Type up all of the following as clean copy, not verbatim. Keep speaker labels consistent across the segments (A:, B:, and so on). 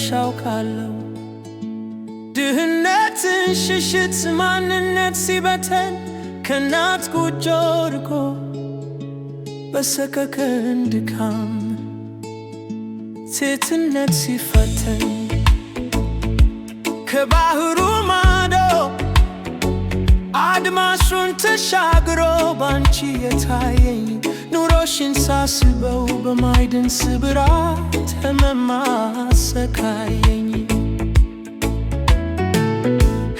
A: ሻውቃለው ድህነትን ሽሽት ማንነት ሲበተን ከናት ጎጆ ርቆ በሰቀቀን ድካም ሴትነት ሲፈተን ከባህሩ ማዶ አድማሱን ተሻግሮ ባንቺ የታየኝ ኑሮሽን ሳስበው በማይድን ስብራት ህመም አሰቃየኝ።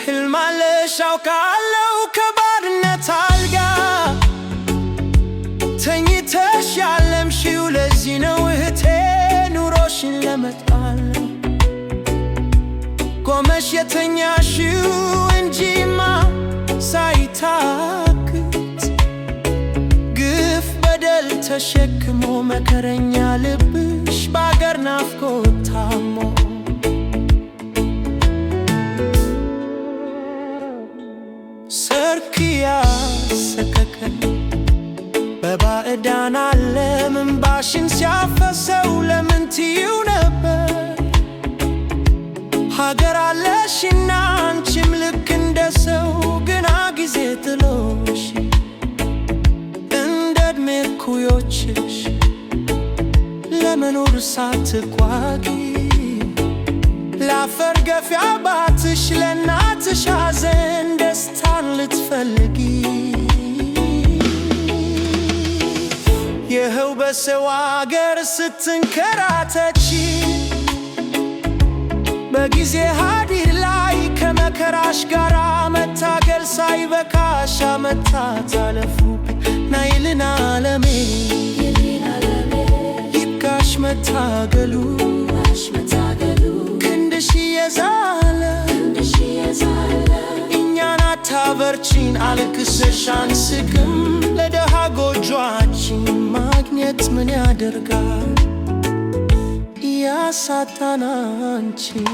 A: ሕልም አለሽ አውቃለው ከባርነት አልጋ ተኝተሽ ያለምሽው ለዚህ ነው እህቴ ኑሮሽን ለመጣል ቆመሽ የተኛሽው እንጂማ ሳይታክት ግፍ በደል ተሸክሞ መከረኛ ልብሽ በአገር ናፍቆት ታሞ ሰርክ ያሰቀቀን በባዕዳን ዓለም እንባሽን ሲያፈሰው ለምን ትይው ነበር ሀገር አለሽና አንቺም ልክ እንደ ሰው ግና ጊዜ ጥሎሽ እንደ ዕድሜ እኩዮችሽ ለመኖር ሳትጓጊ ለአፈር ገፊ አባትሽ ለእናትሽ ሐዘን ደስታን ልትፈልጊ ይኸው በሰው አገር ስትንከራተቺ በጊዜ ሀዲድ ላይ ከመከራሽ ጋር መታገል ሳይበቃሽ ዓመታት አለፉብኝ ናይልን ዓለሜ ይብቃሽ መታገሉ ክንድሽ የዛለ እኛን አታበርቺን አልክሰሽ አንስቅም ለደሃ ጎጆአችን ማግኘት ምን ያደርጋል ያሳጣን አንቺን